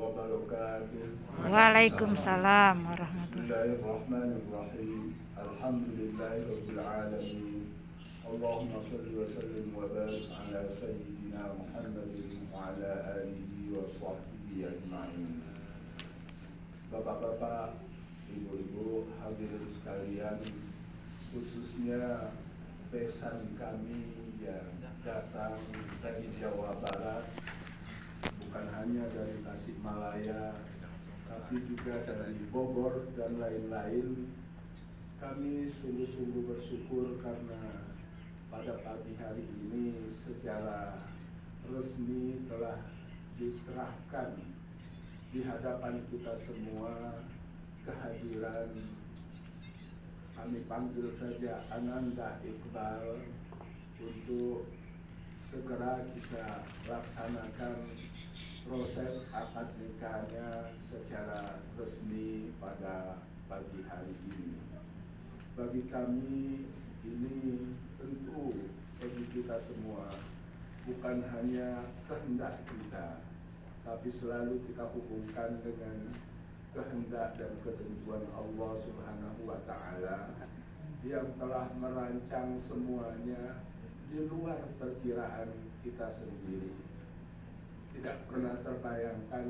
wabarakatuh. Waalaikumsalam warahmatullahi. Bismillahirrahmanirrahim. Alhamdulillahirabbil alamin. Allahumma shalli wa sallim wa barik ala sayyidina Muhammadin wa ala alihi wa sahbihi ajma'in. Bapak-bapak, ibu-ibu, hadirin sekalian, khususnya besan kami yang datang dari Jawa Barat, bukan hanya dari Tasikmalaya, tapi juga dari Bogor dan lain-lain. Kami sungguh-sungguh bersyukur karena pada pagi hari ini secara resmi telah diserahkan di hadapan kita semua kehadiran, kami panggil saja Ananda Iqbal, untuk segera kita laksanakan proses akad nikahnya secara resmi pada pagi hari ini. Bagi kami ini tentu, bagi kita semua, bukan hanya kehendak kita, tapi selalu kita hubungkan dengan kehendak dan ketentuan Allah Subhanahu wa Ta'ala yang telah merancang semuanya di luar perkiraan kita sendiri. Tidak pernah terbayangkan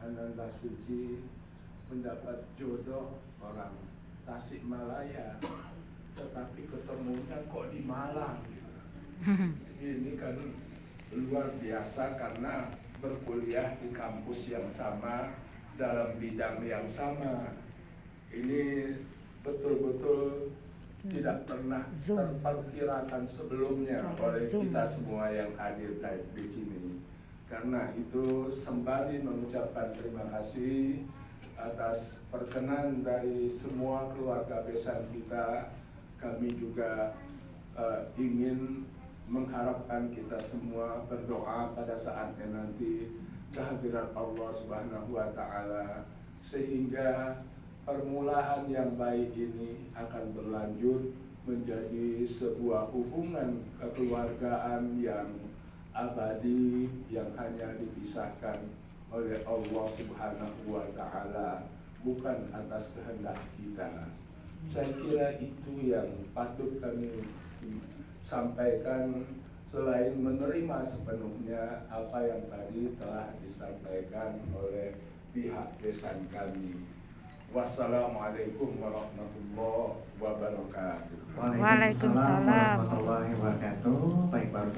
Ananda Suci mendapat jodoh orang Tasikmalaya, tetapi ketemunya kok di Malang. Ini kan luar biasa karena berkuliah di kampus yang sama, dalam bidang yang sama. Ini betul-betul tidak pernah terperkirakan sebelumnya oleh kita semua yang hadir di sini. Karena itu sembari mengucapkan terima kasih atas perkenan dari semua keluarga besan kita, kami juga ingin mengharapkan kita semua berdoa pada saatnya nanti kehadiran Allah Subhanahu wa Ta'ala, sehingga permulaan yang baik ini akan berlanjut menjadi sebuah hubungan kekeluargaan yang abadi, yang hanya dipisahkan oleh Allah Subhanahu wa Ta'ala, bukan atas kehendak kita. Saya kira itu yang patut kami sampaikan, selain menerima sepenuhnya apa yang tadi telah disampaikan oleh pihak besan kami. Wassalamualaikum warahmatullahi wabarakatuh. Waalaikumsalam warahmatullahi wabarakatuh. Baik, baru